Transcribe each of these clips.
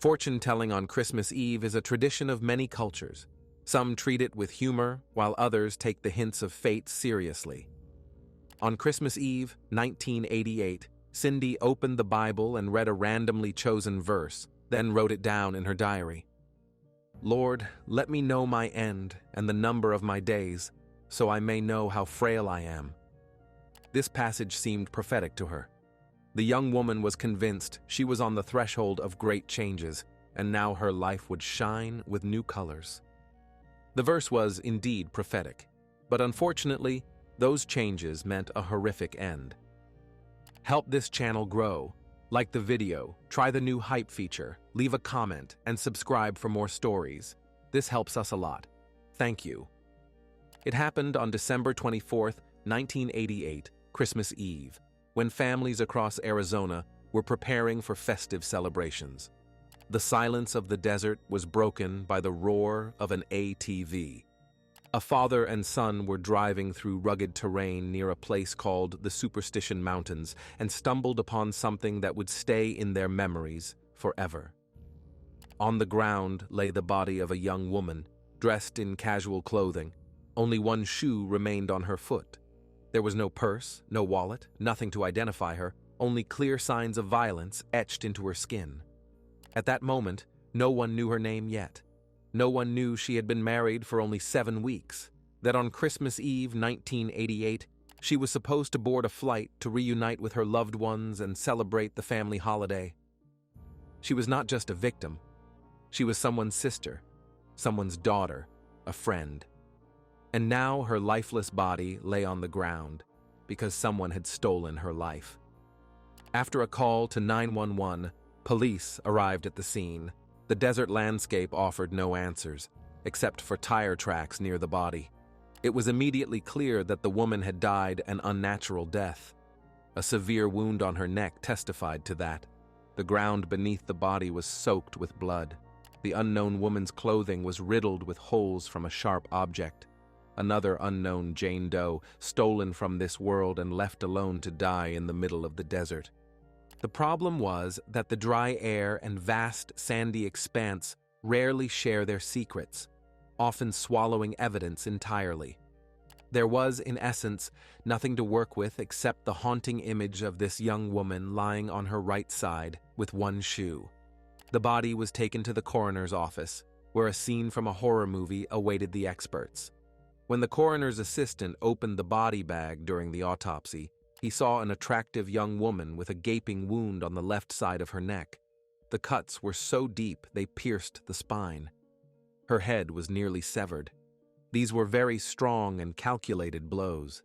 Fortune-telling on Christmas Eve is a tradition of many cultures. Some treat it with humor, while others take the hints of fate seriously. On Christmas Eve, 1988, Cindy opened the Bible and read a randomly chosen verse, then wrote it down in her diary. "Lord, let me know my end and the number of my days, so I may know how frail I am." This passage seemed prophetic to her. The young woman was convinced she was on the threshold of great changes, and now her life would shine with new colors. The verse was indeed prophetic, but unfortunately, those changes meant a horrific end. Help this channel grow. Like the video, try the new hype feature, leave a comment, and subscribe for more stories. This helps us a lot. Thank you. It happened on December 24th, 1988, Christmas Eve, when families across Arizona were preparing for festive celebrations. The silence of the desert was broken by the roar of an ATV. A father and son were driving through rugged terrain near a place called the Superstition Mountains and stumbled upon something that would stay in their memories forever. On the ground lay the body of a young woman, dressed in casual clothing. Only one shoe remained on her foot. There was no purse, no wallet, nothing to identify her, only clear signs of violence etched into her skin. At that moment, no one knew her name yet. No one knew she had been married for only 7 weeks, that on Christmas Eve 1988, she was supposed to board a flight to reunite with her loved ones and celebrate the family holiday. She was not just a victim. She was someone's sister, someone's daughter, a friend. And now her lifeless body lay on the ground because someone had stolen her life. After a call to 911, police arrived at the scene. The desert landscape offered no answers, except for tire tracks near the body. It was immediately clear that the woman had died an unnatural death. A severe wound on her neck testified to that. The ground beneath the body was soaked with blood. The unknown woman's clothing was riddled with holes from a sharp object. Another unknown Jane Doe, stolen from this world and left alone to die in the middle of the desert. The problem was that the dry air and vast sandy expanse rarely share their secrets, often swallowing evidence entirely. There was, in essence, nothing to work with except the haunting image of this young woman lying on her right side with one shoe. The body was taken to the coroner's office, where a scene from a horror movie awaited the experts. When the coroner's assistant opened the body bag during the autopsy, he saw an attractive young woman with a gaping wound on the left side of her neck. The cuts were so deep they pierced the spine. Her head was nearly severed. These were very strong and calculated blows.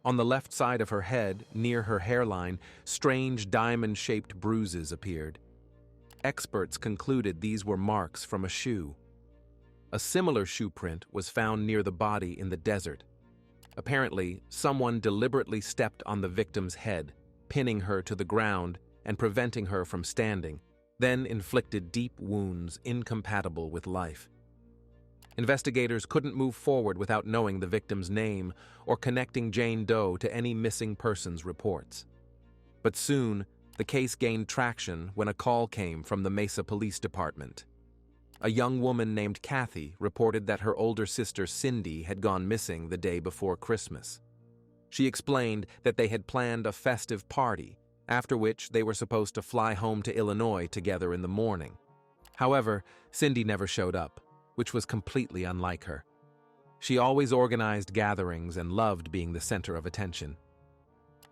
On the left side of her head, near her hairline, strange diamond-shaped bruises appeared. Experts concluded these were marks from a shoe. A similar shoe print was found near the body in the desert. Apparently, someone deliberately stepped on the victim's head, pinning her to the ground and preventing her from standing, then inflicted deep wounds incompatible with life. Investigators couldn't move forward without knowing the victim's name or connecting Jane Doe to any missing persons reports. But soon, the case gained traction when a call came from the Mesa Police Department. A young woman named Kathy reported that her older sister Cindy had gone missing the day before Christmas. She explained that they had planned a festive party, after which they were supposed to fly home to Illinois together in the morning. However, Cindy never showed up, which was completely unlike her. She always organized gatherings and loved being the center of attention.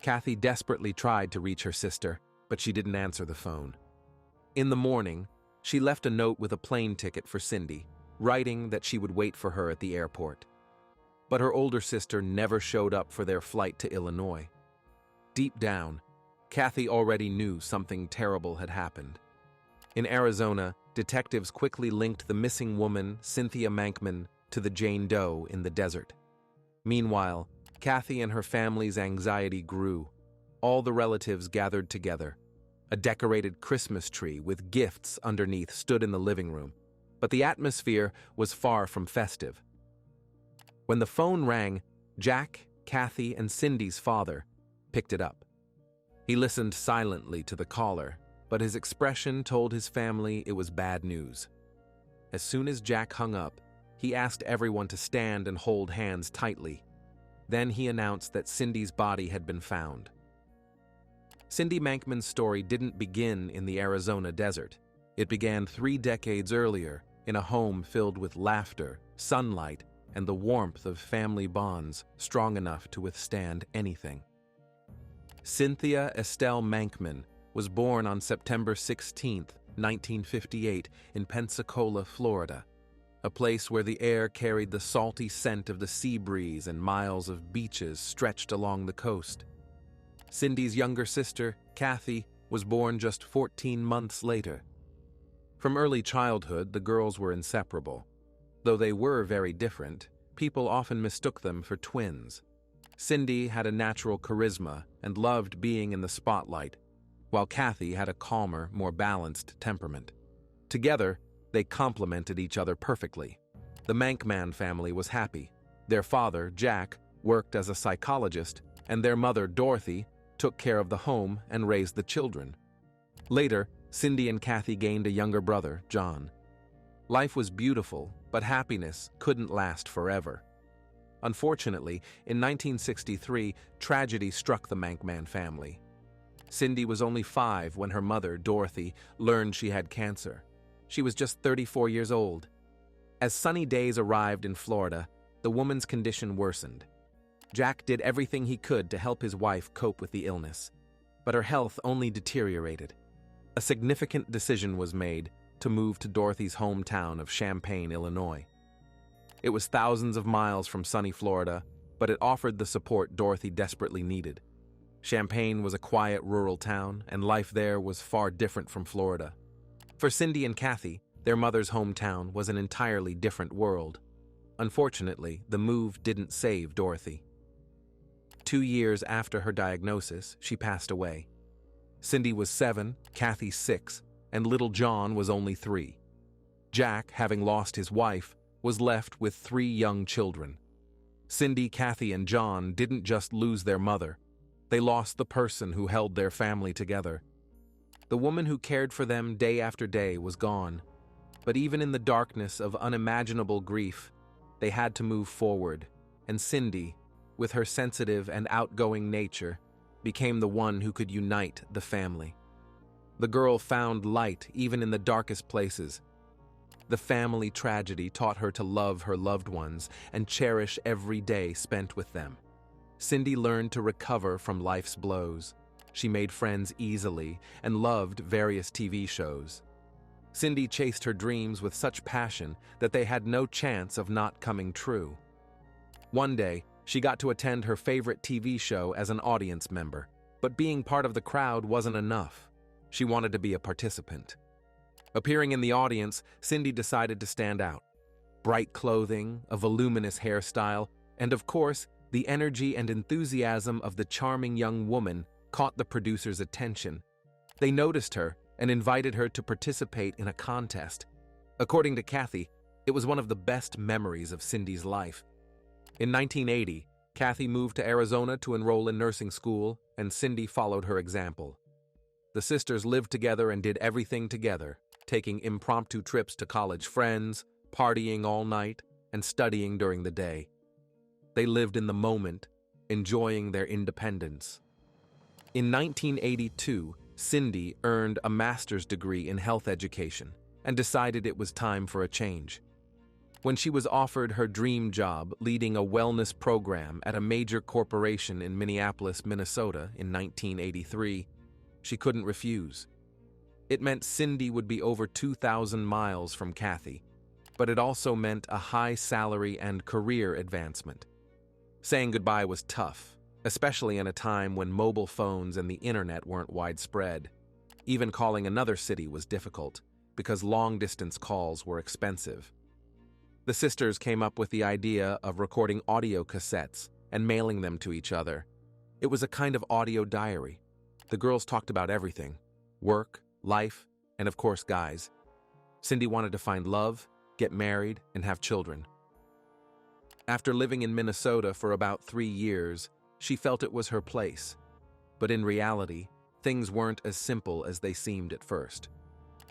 Kathy desperately tried to reach her sister, but she didn't answer the phone. In the morning, she left a note with a plane ticket for Cindy, writing that she would wait for her at the airport. But her older sister never showed up for their flight to Illinois. Deep down, Kathy already knew something terrible had happened. In Arizona, detectives quickly linked the missing woman, Cindy Mankman, to the Jane Doe in the desert. Meanwhile, Kathy and her family's anxiety grew. All the relatives gathered together. A decorated Christmas tree with gifts underneath stood in the living room, but the atmosphere was far from festive. When the phone rang, Jack, Kathy, and Cindy's father picked it up. He listened silently to the caller, but his expression told his family it was bad news. As soon as Jack hung up, he asked everyone to stand and hold hands tightly. Then he announced that Cindy's body had been found. Cindy Mankman's story didn't begin in the Arizona desert. It began 3 decades earlier in a home filled with laughter, sunlight, and the warmth of family bonds strong enough to withstand anything. Cynthia Estelle Mankman was born on September 16, 1958, in Pensacola, Florida, a place where the air carried the salty scent of the sea breeze and miles of beaches stretched along the coast. Cindy's younger sister, Kathy, was born just 14 months later. From early childhood, the girls were inseparable. Though they were very different, people often mistook them for twins. Cindy had a natural charisma and loved being in the spotlight, while Kathy had a calmer, more balanced temperament. Together, they complemented each other perfectly. The Mankman family was happy. Their father, Jack, worked as a psychologist, and their mother, Dorothy, took care of the home and raised the children. Later, Cindy and Kathy gained a younger brother, John. Life was beautiful, but happiness couldn't last forever. Unfortunately, in 1963, tragedy struck the Mankman family. Cindy was only 5 when her mother, Dorothy, learned she had cancer. She was just 34 years old. As sunny days arrived in Florida, the woman's condition worsened. Jack did everything he could to help his wife cope with the illness, but her health only deteriorated. A significant decision was made to move to Dorothy's hometown of Champaign, Illinois. It was thousands of miles from sunny Florida, but it offered the support Dorothy desperately needed. Champaign was a quiet rural town, and life there was far different from Florida. For Cindy and Kathy, their mother's hometown was an entirely different world. Unfortunately, the move didn't save Dorothy. 2 years after her diagnosis, she passed away. Cindy was 7, Kathy 6, and little John was only 3. Jack, having lost his wife, was left with 3 young children. Cindy, Kathy, and John didn't just lose their mother. They lost the person who held their family together. The woman who cared for them day after day was gone. But even in the darkness of unimaginable grief, they had to move forward, and Cindy, with her sensitive and outgoing nature, became the one who could unite the family. The girl found light even in the darkest places. The family tragedy taught her to love her loved ones and cherish every day spent with them. Cindy learned to recover from life's blows. She made friends easily and loved various TV shows. Cindy chased her dreams with such passion that they had no chance of not coming true. One day, she got to attend her favorite TV show as an audience member, but being part of the crowd wasn't enough. She wanted to be a participant. Appearing in the audience, Cindy decided to stand out. Bright clothing, a voluminous hairstyle, and of course, the energy and enthusiasm of the charming young woman caught the producer's attention. They noticed her and invited her to participate in a contest. According to Kathy, it was one of the best memories of Cindy's life. In 1980, Kathy moved to Arizona to enroll in nursing school, and Cindy followed her example. The sisters lived together and did everything together, taking impromptu trips to college friends, partying all night, and studying during the day. They lived in the moment, enjoying their independence. In 1982, Cindy earned a master's degree in health education and decided it was time for a change. When she was offered her dream job leading a wellness program at a major corporation in Minneapolis, Minnesota in 1983, she couldn't refuse. It meant Cindy would be over 2,000 miles from Kathy, but it also meant a high salary and career advancement. Saying goodbye was tough, especially in a time when mobile phones and the internet weren't widespread. Even calling another city was difficult, because long-distance calls were expensive. The sisters came up with the idea of recording audio cassettes and mailing them to each other. It was a kind of audio diary. The girls talked about everything: work, life, and of course guys. Cindy wanted to find love, get married, and have children. After living in Minnesota for about 3 years, she felt it was her place. But in reality, things weren't as simple as they seemed at first.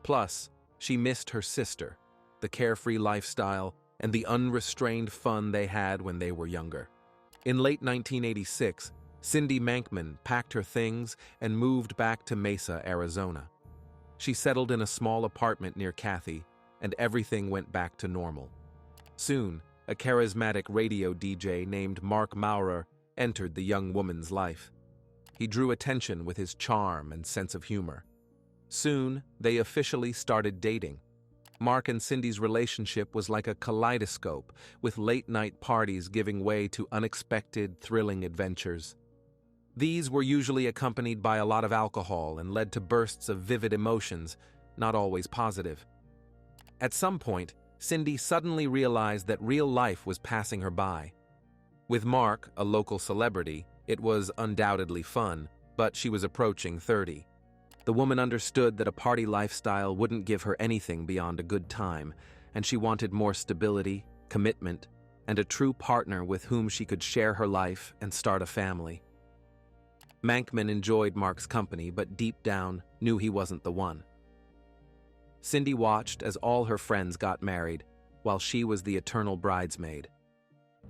Plus, she missed her sister, the carefree lifestyle, and the unrestrained fun they had when they were younger. In late 1986, Cindy Mankman packed her things and moved back to Mesa, Arizona. She settled in a small apartment near Kathy, and everything went back to normal. Soon, a charismatic radio DJ named Mark Maurer entered the young woman's life. He drew attention with his charm and sense of humor. Soon, they officially started dating. Mark and Cindy's relationship was like a kaleidoscope, with late-night parties giving way to unexpected, thrilling adventures. These were usually accompanied by a lot of alcohol and led to bursts of vivid emotions, not always positive. At some point, Cindy suddenly realized that real life was passing her by. With Mark, a local celebrity, it was undoubtedly fun, but she was approaching 30. The woman understood that a party lifestyle wouldn't give her anything beyond a good time, and she wanted more stability, commitment, and a true partner with whom she could share her life and start a family. Mankman enjoyed Mark's company, but deep down knew he wasn't the one. Cindy watched as all her friends got married, while she was the eternal bridesmaid.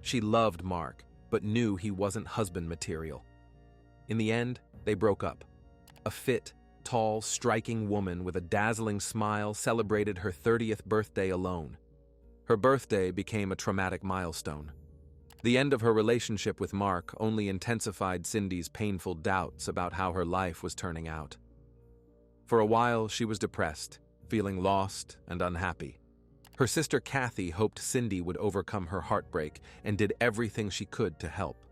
She loved Mark, but knew he wasn't husband material. In the end, they broke up. A fit, tall, striking woman with a dazzling smile celebrated her 30th birthday alone. Her birthday became a traumatic milestone. The end of her relationship with Mark only intensified Cindy's painful doubts about how her life was turning out. For a while, she was depressed, feeling lost and unhappy. Her sister Kathy hoped Cindy would overcome her heartbreak and did everything she could to help.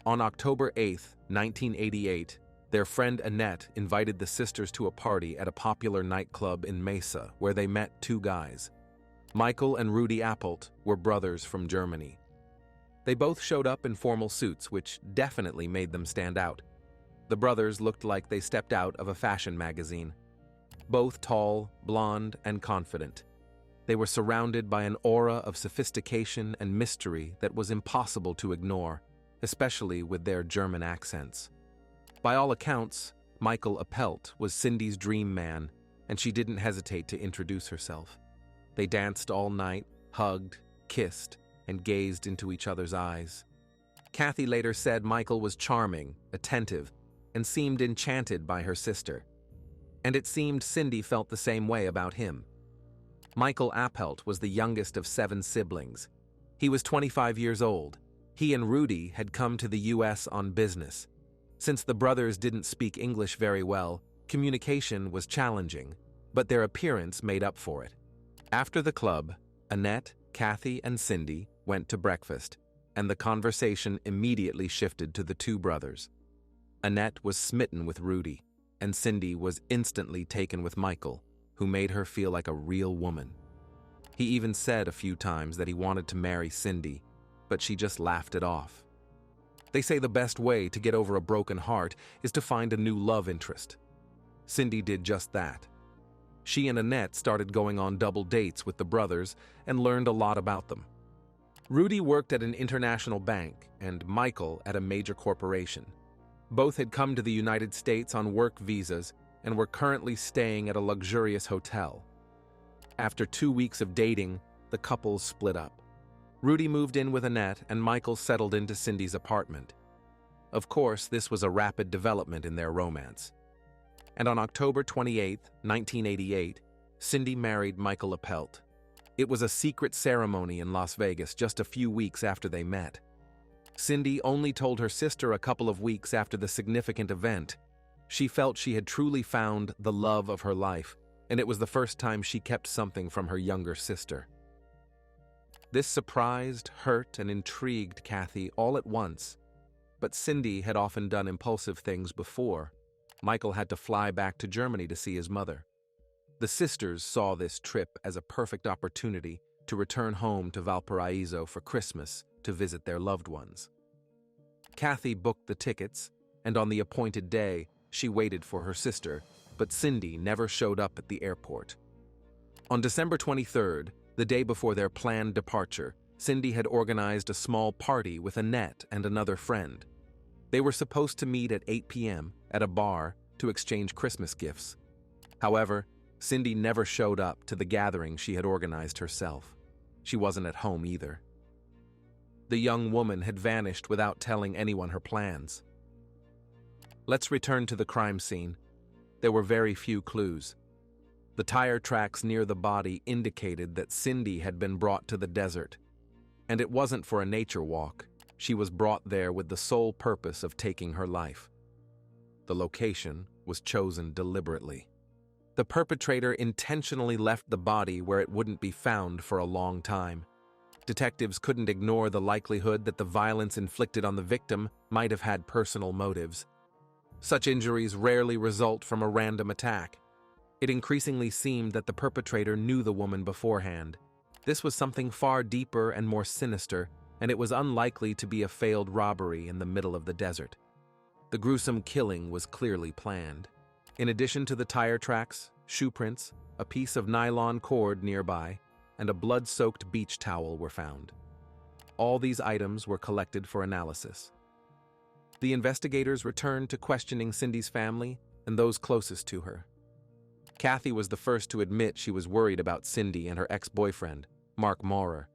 On October 8, 1988, their friend Annette invited the sisters to a party at a popular nightclub in Mesa where they met two guys. Michael and Rudy Appelt were brothers from Germany. They both showed up in formal suits, which definitely made them stand out. The brothers looked like they stepped out of a fashion magazine. Both tall, blonde, and confident. They were surrounded by an aura of sophistication and mystery that was impossible to ignore, especially with their German accents. By all accounts, Michael Appelt was Cindy's dream man, and she didn't hesitate to introduce herself. They danced all night, hugged, kissed, and gazed into each other's eyes. Kathy later said Michael was charming, attentive, and seemed enchanted by her sister. And it seemed Cindy felt the same way about him. Michael Appelt was the youngest of 7 siblings. He was 25 years old. He and Rudy had come to the U.S. on business. Since the brothers didn't speak English very well, communication was challenging, but their appearance made up for it. After the club, Annette, Kathy, and Cindy went to breakfast, and the conversation immediately shifted to the two brothers. Annette was smitten with Rudy, and Cindy was instantly taken with Michael, who made her feel like a real woman. He even said a few times that he wanted to marry Cindy, but she just laughed it off. They say the best way to get over a broken heart is to find a new love interest. Cindy did just that. She and Annette started going on double dates with the brothers and learned a lot about them. Rudy worked at an international bank and Michael at a major corporation. Both had come to the United States on work visas and were currently staying at a luxurious hotel. After 2 weeks of dating, the couple split up. Rudy moved in with Annette and Michael settled into Cindy's apartment. Of course, this was a rapid development in their romance. And on October 28, 1988, Cindy married Michael Appelt. It was a secret ceremony in Las Vegas just a few weeks after they met. Cindy only told her sister a couple of weeks after the significant event. She felt she had truly found the love of her life, and it was the first time she kept something from her younger sister. This surprised, hurt, and intrigued Kathy all at once. But Cindy had often done impulsive things before. Michael had to fly back to Germany to see his mother. The sisters saw this trip as a perfect opportunity to return home to Valparaiso for Christmas to visit their loved ones. Kathy booked the tickets, and on the appointed day, she waited for her sister, but Cindy never showed up at the airport. On December 23rd, the day before their planned departure, Cindy had organized a small party with Annette and another friend. They were supposed to meet at 8 p.m. at a bar to exchange Christmas gifts. However, Cindy never showed up to the gathering she had organized herself. She wasn't at home either. The young woman had vanished without telling anyone her plans. Let's return to the crime scene. There were very few clues. The tire tracks near the body indicated that Cindy had been brought to the desert. And it wasn't for a nature walk. She was brought there with the sole purpose of taking her life. The location was chosen deliberately. The perpetrator intentionally left the body where it wouldn't be found for a long time. Detectives couldn't ignore the likelihood that the violence inflicted on the victim might have had personal motives. Such injuries rarely result from a random attack. It increasingly seemed that the perpetrator knew the woman beforehand. This was something far deeper and more sinister, and it was unlikely to be a failed robbery in the middle of the desert. The gruesome killing was clearly planned. In addition to the tire tracks, shoe prints, a piece of nylon cord nearby, and a blood-soaked beach towel were found. All these items were collected for analysis. The investigators returned to questioning Cindy's family and those closest to her. Kathy was the first to admit she was worried about Cindy and her ex-boyfriend, Mark Maurer.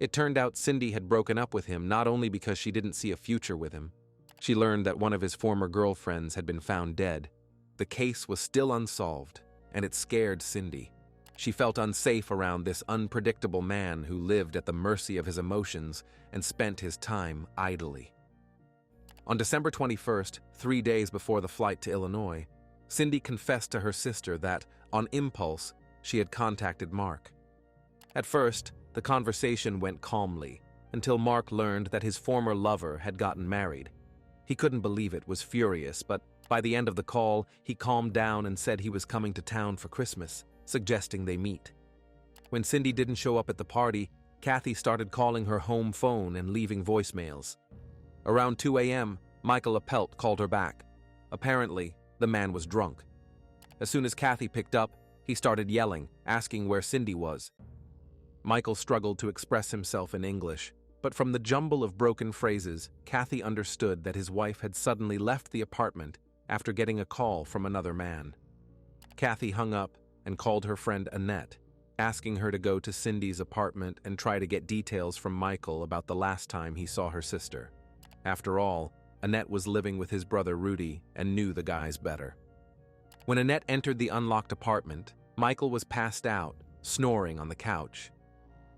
It turned out Cindy had broken up with him not only because she didn't see a future with him. She learned that one of his former girlfriends had been found dead. The case was still unsolved, and it scared Cindy. She felt unsafe around this unpredictable man who lived at the mercy of his emotions and spent his time idly. On December 21st, 3 days before the flight to Illinois, Cindy confessed to her sister that, on impulse, she had contacted Mark. At first, the conversation went calmly, until Mark learned that his former lover had gotten married. He couldn't believe it, was furious, but by the end of the call, he calmed down and said he was coming to town for Christmas, suggesting they meet. When Cindy didn't show up at the party, Kathy started calling her home phone and leaving voicemails. Around 2 a.m., Michael Appelt called her back. Apparently, the man was drunk. As soon as Kathy picked up, he started yelling, asking where Cindy was. Michael struggled to express himself in English, but from the jumble of broken phrases, Kathy understood that his wife had suddenly left the apartment after getting a call from another man. Kathy hung up and called her friend Annette, asking her to go to Cindy's apartment and try to get details from Michael about the last time he saw her sister. After all, Annette was living with his brother Rudy and knew the guys better. When Annette entered the unlocked apartment, Michael was passed out, snoring on the couch.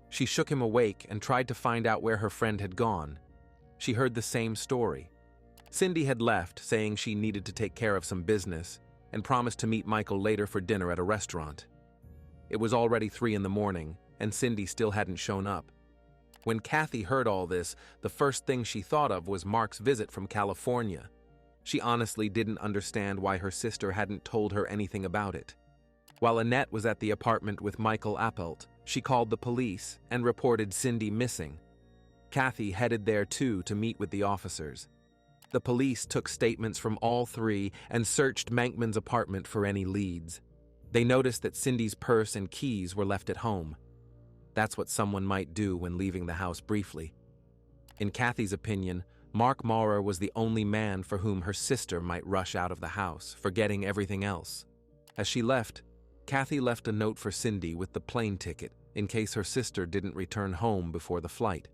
She shook him awake and tried to find out where her friend had gone. She heard the same story. Cindy had left, saying she needed to take care of some business, and promised to meet Michael later for dinner at a restaurant. It was already 3 in the morning, and Cindy still hadn't shown up. When Kathy heard all this, the first thing she thought of was Mark's visit from California. She honestly didn't understand why her sister hadn't told her anything about it. While Annette was at the apartment with Michael Appelt, she called the police and reported Cindy missing. Kathy headed there too to meet with the officers. The police took statements from all three and searched Mankman's apartment for any leads. They noticed that Cindy's purse and keys were left at home. That's what someone might do when leaving the house briefly. In Kathy's opinion, Mark Maurer was the only man for whom her sister might rush out of the house, forgetting everything else. As she left, Kathy left a note for Cindy with the plane ticket in case her sister didn't return home before the flight.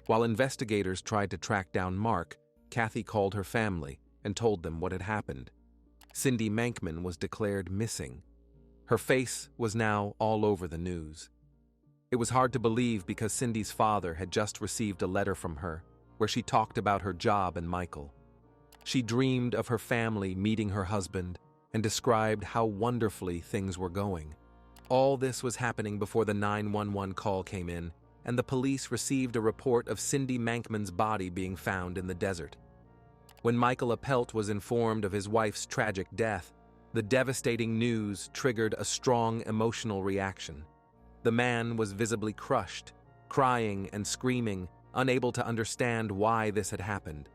While investigators tried to track down Mark, Kathy called her family and told them what had happened. Cindy Mankman was declared missing. Her face was now all over the news. It was hard to believe because Cindy's father had just received a letter from her where she talked about her job and Michael. She dreamed of her family meeting her husband and described how wonderfully things were going. All this was happening before the 911 call came in, and the police received a report of Cindy Mankman's body being found in the desert. When Michael Appelt was informed of his wife's tragic death, the devastating news triggered a strong emotional reaction. The man was visibly crushed, crying and screaming, unable to understand why this had happened.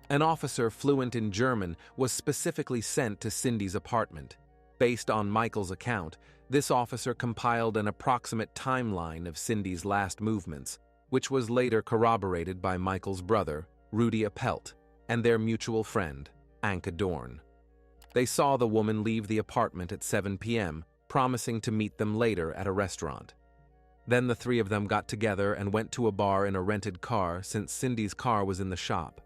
An officer fluent in German was specifically sent to Cindy's apartment. Based on Michael's account, this officer compiled an approximate timeline of Cindy's last movements, which was later corroborated by Michael's brother, Rudy Appelt, and their mutual friend, Anka Dorn. They saw the woman leave the apartment at 7 p.m., promising to meet them later at a restaurant. Then the three of them got together and went to a bar in a rented car since Cindy's car was in the shop.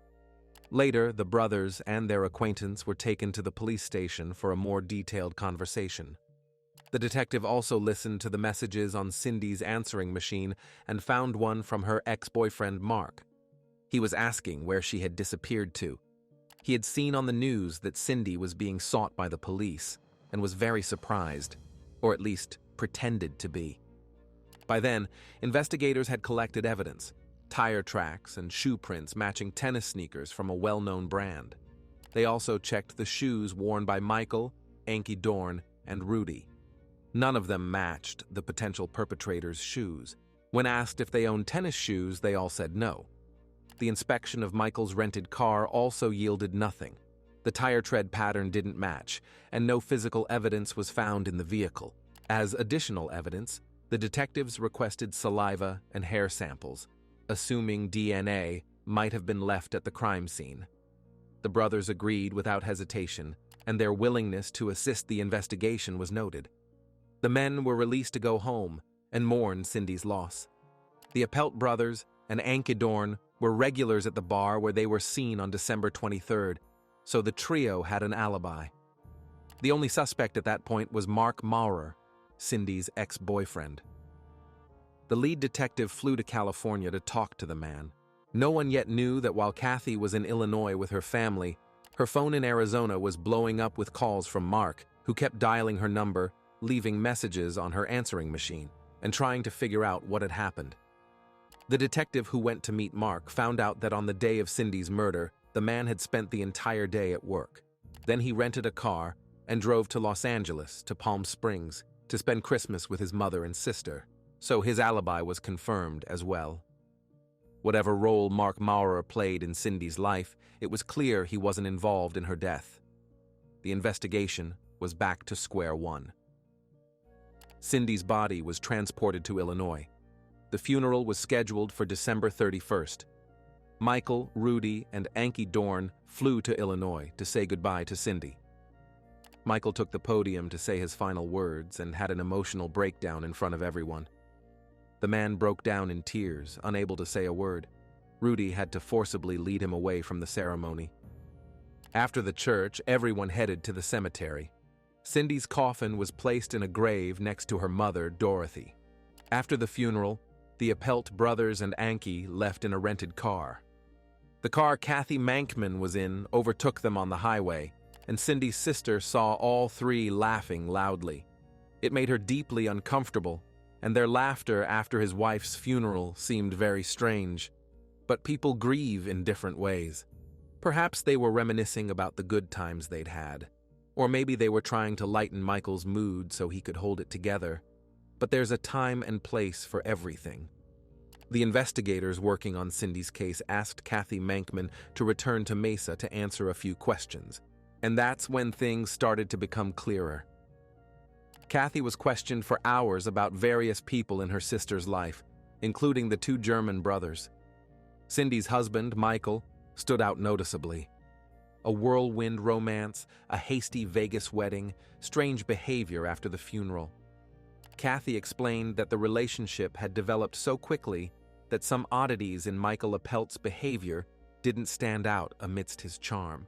Later, the brothers and their acquaintance were taken to the police station for a more detailed conversation. The detective also listened to the messages on Cindy's answering machine and found one from her ex-boyfriend Mark. He was asking where she had disappeared to. He had seen on the news that Cindy was being sought by the police and was very surprised, or at least pretended to be. By then, investigators had collected evidence, tire tracks and shoe prints matching tennis sneakers from a well-known brand. They also checked the shoes worn by Michael, Ankie Dorn, and Rudy. None of them matched the potential perpetrator's shoes. When asked if they owned tennis shoes, they all said no. The inspection of Michael's rented car also yielded nothing. The tire tread pattern didn't match, and no physical evidence was found in the vehicle. As additional evidence, the detectives requested saliva and hair samples, assuming DNA might have been left at the crime scene. The brothers agreed without hesitation, and their willingness to assist the investigation was noted. The men were released to go home and mourn Cindy's loss. The Appelt brothers and Ankie Dorn were regulars at the bar where they were seen on December 23rd, so the trio had an alibi. The only suspect at that point was Mark Maurer, Cindy's ex-boyfriend. The lead detective flew to California to talk to the man. No one yet knew that while Kathy was in Illinois with her family, her phone in Arizona was blowing up with calls from Mark, who kept dialing her number, leaving messages on her answering machine, and trying to figure out what had happened. The detective who went to meet Mark found out that on the day of Cindy's murder, the man had spent the entire day at work. Then he rented a car and drove to Los Angeles, to Palm Springs, to spend Christmas with his mother and sister, so his alibi was confirmed as well. Whatever role Mark Maurer played in Cindy's life, it was clear he wasn't involved in her death. The investigation was back to square one. Cindy's body was transported to Illinois. The funeral was scheduled for December 31st. Michael, Rudy, and Ankie Dorn flew to Illinois to say goodbye to Cindy. Michael took the podium to say his final words and had an emotional breakdown in front of everyone. The man broke down in tears, unable to say a word. Rudy had to forcibly lead him away from the ceremony. After the church, everyone headed to the cemetery. Cindy's coffin was placed in a grave next to her mother, Dorothy. After the funeral, the Appelt brothers and Ankie left in a rented car. The car Cindy Mankman was in overtook them on the highway, and Cindy's sister saw all three laughing loudly. It made her deeply uncomfortable, and their laughter after his wife's funeral seemed very strange. But people grieve in different ways. Perhaps they were reminiscing about the good times they'd had, or maybe they were trying to lighten Michael's mood so he could hold it together. But there's a time and place for everything. The investigators working on Cindy's case asked Cindy Mankman to return to Mesa to answer a few questions, and that's when things started to become clearer. Kathy was questioned for hours about various people in her sister's life, including the two German brothers. Cindy's husband, Michael, stood out noticeably. A whirlwind romance, a hasty Vegas wedding, strange behavior after the funeral. Kathy explained that the relationship had developed so quickly that some oddities in Michael Appelt's behavior didn't stand out amidst his charm.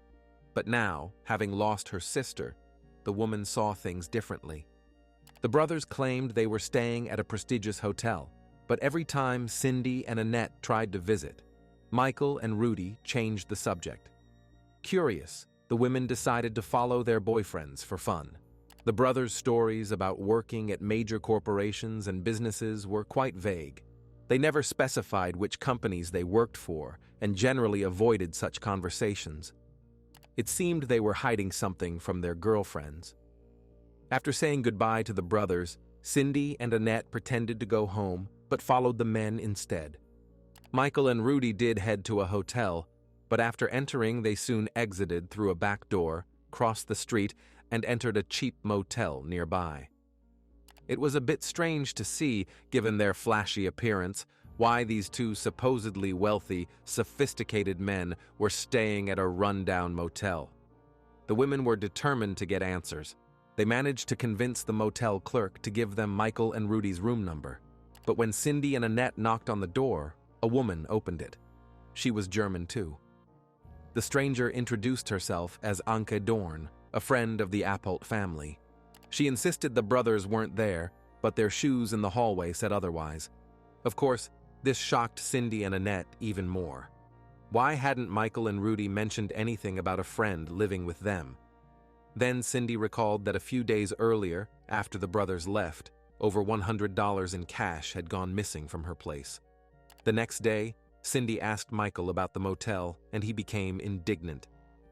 But now, having lost her sister, the woman saw things differently. The brothers claimed they were staying at a prestigious hotel, but every time Cindy and Annette tried to visit, Michael and Rudy changed the subject. Curious, the women decided to follow their boyfriends for fun. The brothers' stories about working at major corporations and businesses were quite vague. They never specified which companies they worked for and generally avoided such conversations. It seemed they were hiding something from their girlfriends. After saying goodbye to the brothers, Cindy and Annette pretended to go home but followed the men instead. Michael and Rudy did head to a hotel, but after entering they soon exited through a back door, crossed the street, and entered a cheap motel nearby. It was a bit strange to see, given their flashy appearance, why these two supposedly wealthy, sophisticated men were staying at a rundown motel. The women were determined to get answers. They managed to convince the motel clerk to give them Michael and Rudy's room number. But when Cindy and Annette knocked on the door, a woman opened it. She was German too. The stranger introduced herself as Anke Dorn, a friend of the Appolt family. She insisted the brothers weren't there, but their shoes in the hallway said otherwise. Of course, this shocked Cindy and Annette even more. Why hadn't Michael and Rudy mentioned anything about a friend living with them? Then Cindy recalled that a few days earlier, after the brothers left, over $100 in cash had gone missing from her place. The next day, Cindy asked Michael about the motel, and he became indignant.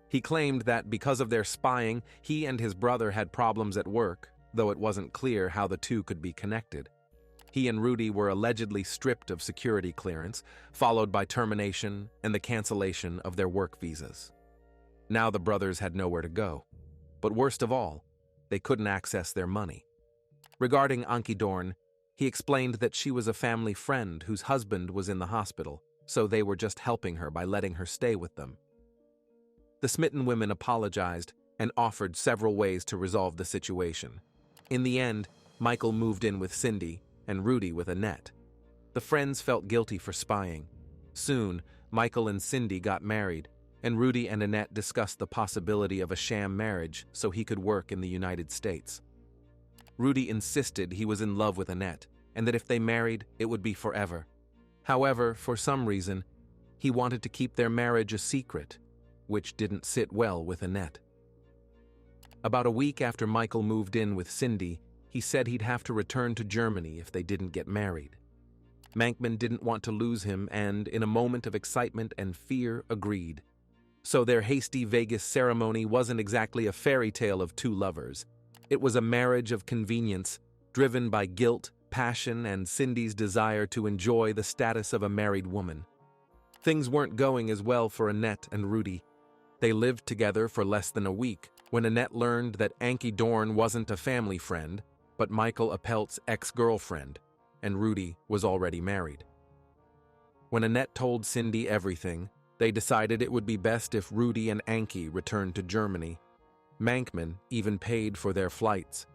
He claimed that because of their spying, he and his brother had problems at work, though it wasn't clear how the two could be connected. He and Rudy were allegedly stripped of security clearance, followed by termination and the cancellation of their work visas. Now the brothers had nowhere to go. But worst of all, they couldn't access their money. Regarding Anke Dorn, he explained that she was a family friend whose husband was in the hospital, so they were just helping her by letting her stay with them. The smitten women apologized and offered several ways to resolve the situation. In the end, Michael moved in with Cindy and Rudy with Annette. The friends felt guilty for spying. Soon, Michael and Cindy got married, and Rudy and Annette discussed the possibility of a sham marriage so he could work in the United States. Rudy insisted he was in love with Annette, and that if they married, it would be forever. However, for some reason, he wanted to keep their marriage a secret, which didn't sit well with Annette. About a week after Michael moved in with Cindy, he said he'd have to return to Germany if they didn't get married. Mankman didn't want to lose him and, in a moment of excitement and fear, agreed. So their hasty Vegas ceremony wasn't exactly a fairy tale of two lovers. It was a marriage of convenience, driven by guilt, passion, and Cindy's desire to enjoy the status of a married woman. Things weren't going as well for Annette and Rudy. They lived together for less than a week when Annette learned that Anke Dorn wasn't a family friend, but Michael Appelt's ex-girlfriend, and Rudy was already married. When Annette told Cindy everything, they decided it would be best if Rudy and Anke returned to Germany. Mankman even paid for their flights.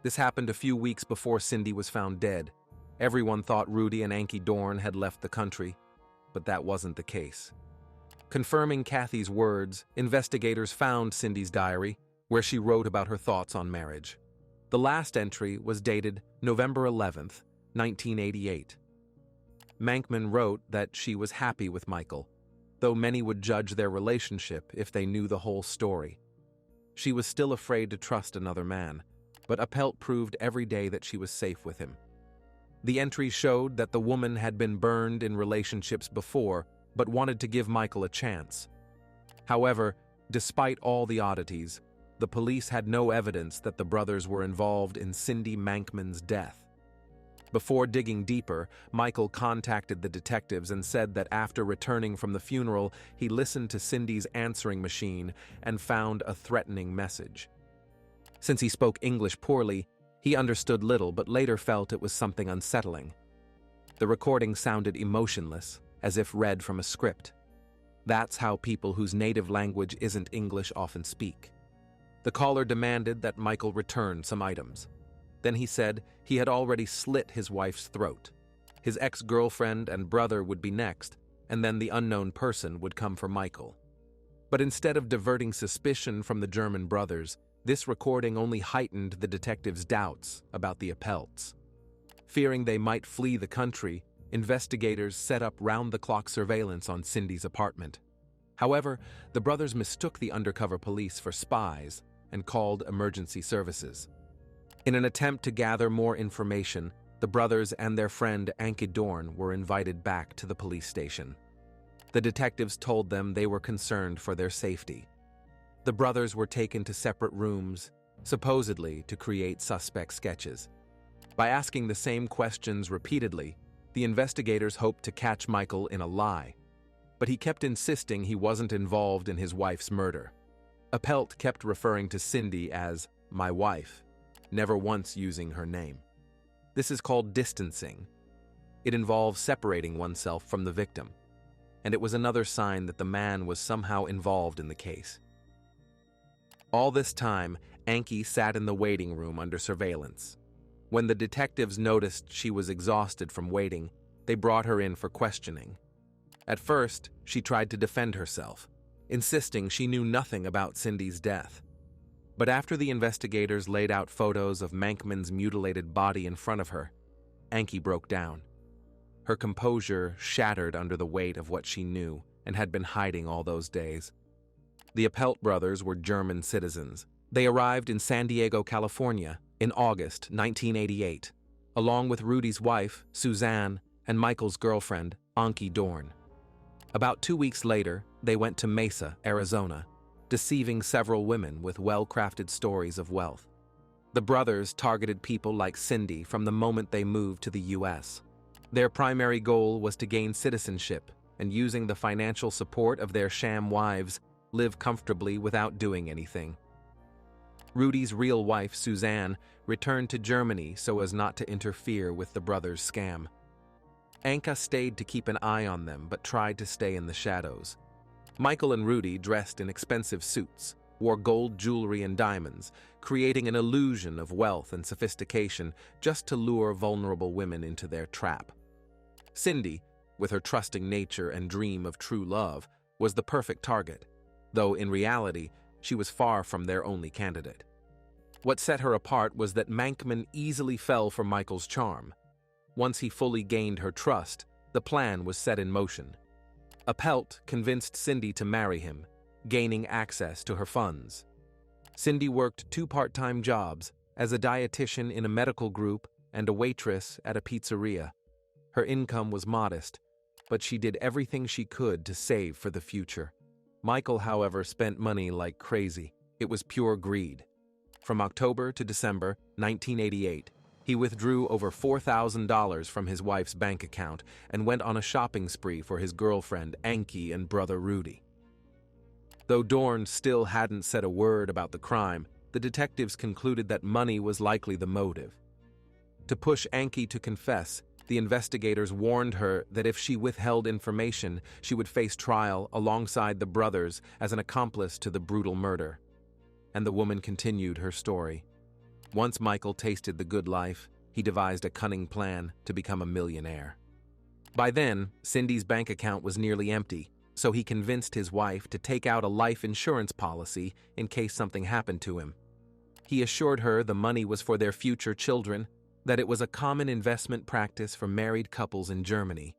This happened a few weeks before Cindy was found dead. Everyone thought Rudy and Anke Dorn had left the country, but that wasn't the case. Confirming Kathy's words, investigators found Cindy's diary, where she wrote about her thoughts on marriage. The last entry was dated November 11th, 1988. Mankman wrote that she was happy with Michael, though many would judge their relationship if they knew the whole story. She was still afraid to trust another man, but Appelt proved every day that she was safe with him. The entry showed that the woman had been burned in relationships before, but wanted to give Michael a chance. However, despite all the oddities, the police had no evidence that the brothers were involved in Cindy Mankman's death. Before digging deeper, Michael contacted the detectives and said that after returning from the funeral, he listened to Cindy's answering machine and found a threatening message. Since he spoke English poorly, he understood little but later felt it was something unsettling. The recording sounded emotionless, as if read from a script. That's how people whose native language isn't English often speak. The caller demanded that Michael return some items. Then he said he had already slit his wife's throat. His ex-girlfriend and brother would be next, and then the unknown person would come for Michael. But instead of diverting suspicion from the German brothers, this recording only heightened the detectives' doubts about the Appelts. Fearing they might flee the country, investigators set up round-the-clock surveillance on Cindy's apartment. However, the brothers mistook the undercover police for spies and called emergency services. In an attempt to gather more information, the brothers and their friend Anke Dorn were invited back to the police station. The detectives told them they were concerned for their safety. The brothers were taken to separate rooms, supposedly to create suspect sketches. By asking the same questions repeatedly, the investigators hoped to catch Michael in a lie, but he kept insisting he wasn't involved in his wife's murder. Appelt kept referring to Cindy as "my wife," never once using her name. This is called distancing. It involves separating oneself from the victim, and it was another sign that the man was somehow involved in the case. All this time, Anki sat in the waiting room under surveillance. When the detectives noticed she was exhausted from waiting, they brought her in for questioning. At first, she tried to defend herself, insisting she knew nothing about Cindy's death. But after the investigators laid out photos of Mankman's mutilated body in front of her, Anki broke down. Her composure shattered under the weight of what she knew and had been hiding all those days. The Appelt brothers were German citizens. They arrived in San Diego, California, in August 1988, along with Rudy's wife, Suzanne, and Michael's girlfriend, Anki Dorn. About 2 weeks later, they went to Mesa, Arizona, deceiving several women with well-crafted stories of wealth. The brothers targeted people like Cindy from the moment they moved to the U.S. Their primary goal was to gain citizenship and, using the financial support of their sham wives, live comfortably without doing anything. Rudy's real wife, Suzanne, returned to Germany so as not to interfere with the brothers' scam. Anka stayed to keep an eye on them but tried to stay in the shadows. Michael and Rudy dressed in expensive suits, wore gold jewelry and diamonds, creating an illusion of wealth and sophistication just to lure vulnerable women into their trap. Cindy, with her trusting nature and dream of true love, was the perfect target, though in reality, she was far from their only candidate. What set her apart was that Mankman easily fell for Michael's charm. Once he fully gained her trust, the plan was set in motion. Appelt convinced Cindy to marry him, gaining access to her funds. Cindy worked 2 part-time jobs as a dietitian in a medical group and a waitress at a pizzeria. Her income was modest, but she did everything she could to save for the future. Michael, however, spent money like crazy. It was pure greed. From October to December 1988, he withdrew over $4,000 from his wife's bank account and went on a shopping spree for his girlfriend, Anki, and brother Rudy. Though Dorn still hadn't said a word about the crime, the detectives concluded that money was likely the motive. To push Anki to confess, the investigators warned her that if she withheld information, she would face trial alongside the brothers as an accomplice to the brutal murder. And the woman continued her story. Once Michael tasted the good life, he devised a cunning plan to become a millionaire. By then, Cindy's bank account was nearly empty, so he convinced his wife to take out a life insurance policy in case something happened to him. He assured her the money was for their future children, that it was a common investment practice for married couples in Germany,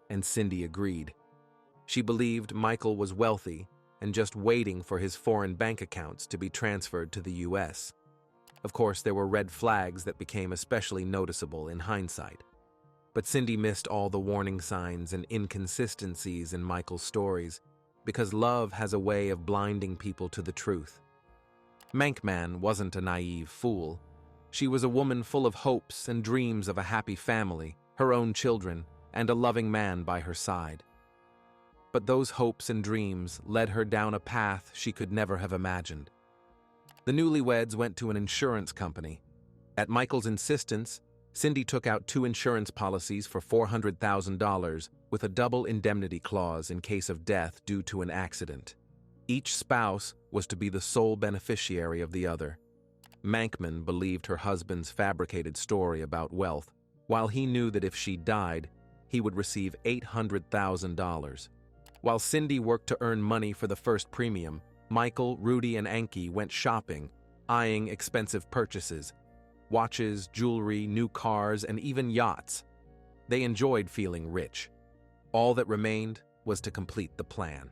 and Cindy agreed. She believed Michael was wealthy and just waiting for his foreign bank accounts to be transferred to the U.S. Of course, there were red flags that became especially noticeable in hindsight. But Cindy missed all the warning signs and inconsistencies in Michael's stories because love has a way of blinding people to the truth. Mankman wasn't a naive fool. She was a woman full of hopes and dreams of a happy family, her own children, and a loving man by her side. But those hopes and dreams led her down a path she could never have imagined. The newlyweds went to an insurance company. At Michael's insistence, Cindy took out 2 insurance policies for $400,000 with a double indemnity clause in case of death due to an accident. Each spouse was to be the sole beneficiary of the other. Mankman believed her husband's fabricated story about wealth, while he knew that if she died, he would receive $800,000. While Cindy worked to earn money for the first premium, Michael, Rudy, and Anki went shopping, eyeing expensive purchases: watches, jewelry, new cars, and even yachts. They enjoyed feeling rich. All that remained was to complete the plan.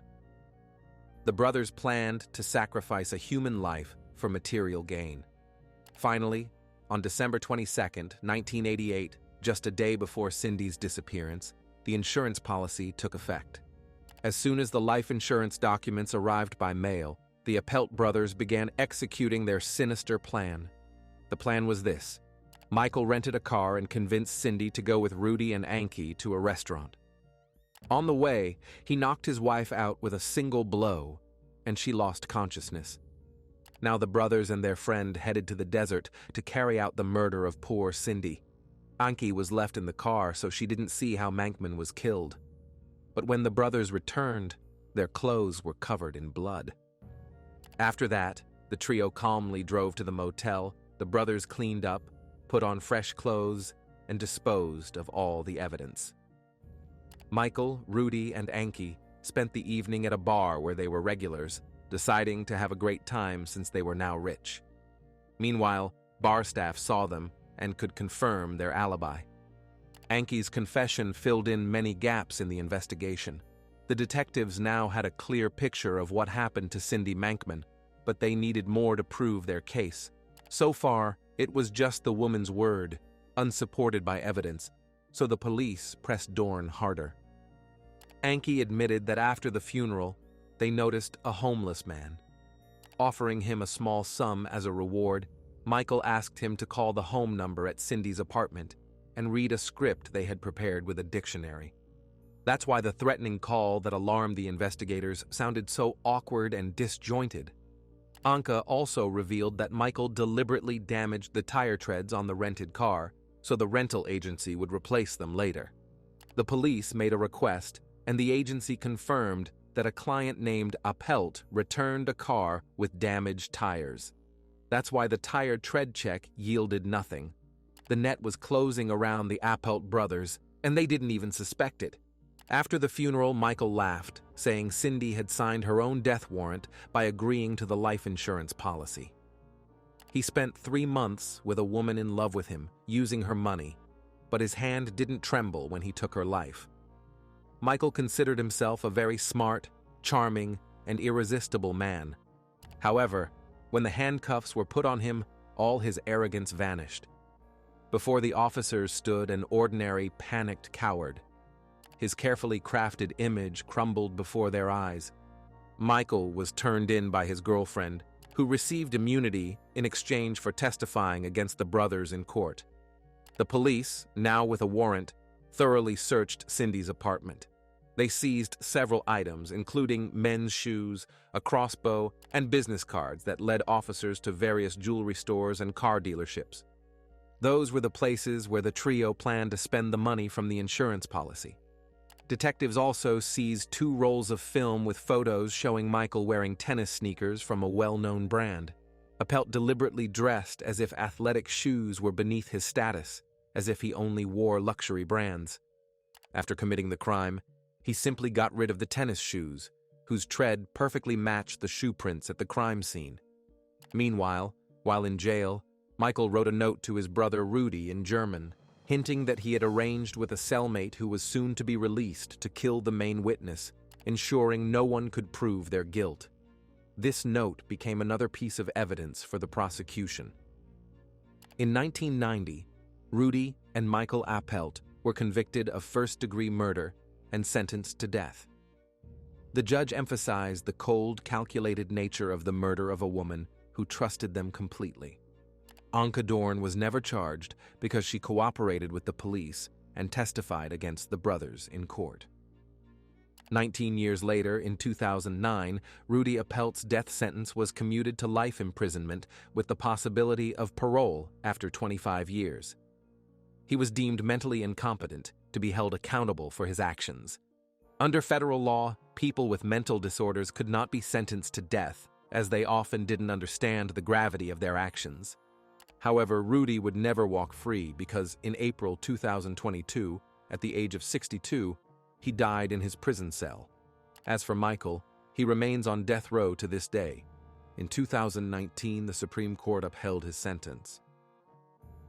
The brothers planned to sacrifice a human life for material gain. Finally, on December 22, 1988, just a day before Cindy's disappearance, the insurance policy took effect. As soon as the life insurance documents arrived by mail, the Appelt brothers began executing their sinister plan. The plan was this: Michael rented a car and convinced Cindy to go with Rudy and Anki to a restaurant. On the way, he knocked his wife out with a single blow, and she lost consciousness. Now the brothers and their friend headed to the desert to carry out the murder of poor Cindy. Anki was left in the car, so she didn't see how Mankman was killed. But when the brothers returned, their clothes were covered in blood. After that, The trio calmly drove to the motel, the brothers cleaned up, put on fresh clothes, and disposed of all the evidence. Michael, Rudy, and Anki spent the evening at a bar where they were regulars, deciding to have a great time since they were now rich. Meanwhile, bar staff saw them and could confirm their alibi. Anki's confession filled in many gaps in the investigation. The detectives now had a clear picture of what happened to Cindy Mankman, but they needed more to prove their case. So far, it was just the woman's word, unsupported by evidence, so the police pressed Dorn harder. Anki admitted that after the funeral, they noticed a homeless man. Offering him a small sum as a reward, Michael asked him to call the home number at Cindy's apartment and read a script they had prepared with a dictionary. That's why the threatening call that alarmed the investigators sounded so awkward and disjointed. Anka also revealed that Michael deliberately damaged the tire treads on the rented car so the rental agency would replace them later. The police made a request, and the agency confirmed that a client named Appelt returned a car with damaged tires. That's why the tire tread check yielded nothing. The net was closing around the Appelt brothers, and they didn't even suspect it. After the funeral, Michael laughed, saying Cindy had signed her own death warrant by agreeing to the life insurance policy. He spent 3 months with a woman in love with him, using her money, but his hand didn't tremble when he took her life. Michael considered himself a very smart, charming, and irresistible man. However, when the handcuffs were put on him, all his arrogance vanished. Before the officers stood an ordinary, panicked coward. His carefully crafted image crumbled before their eyes. Michael was turned in by his girlfriend, who received immunity in exchange for testifying against the brothers in court. The police, now with a warrant, thoroughly searched Cindy's apartment. They seized several items, including men's shoes, a crossbow, and business cards that led officers to various jewelry stores and car dealerships. Those were the places where the trio planned to spend the money from the insurance policy. Detectives also seized 2 rolls of film with photos showing Michael wearing tennis sneakers from a well-known brand. Appelt deliberately dressed as if athletic shoes were beneath his status, as if he only wore luxury brands. After committing the crime, he simply got rid of the tennis shoes, whose tread perfectly matched the shoe prints at the crime scene. Meanwhile, while in jail, Michael wrote a note to his brother Rudy in German, hinting that he had arranged with a cellmate who was soon to be released to kill the main witness, ensuring no one could prove their guilt. This note became another piece of evidence for the prosecution. In 1990, Rudy and Michael Appelt were convicted of first-degree murder and sentenced to death. The judge emphasized the cold, calculated nature of the murder of a woman who trusted them completely. Anka Dorn was never charged because she cooperated with the police and testified against the brothers in court. 19 years later, in 2009, Rudy Appelt's death sentence was commuted to life imprisonment with the possibility of parole after 25 years. He was deemed mentally incompetent to be held accountable for his actions. Under federal law, people with mental disorders could not be sentenced to death, as they often didn't understand the gravity of their actions. However, Rudy would never walk free because in April 2022, at the age of 62, he died in his prison cell. As for Michael, he remains on death row to this day. In 2019, the Supreme Court upheld his sentence.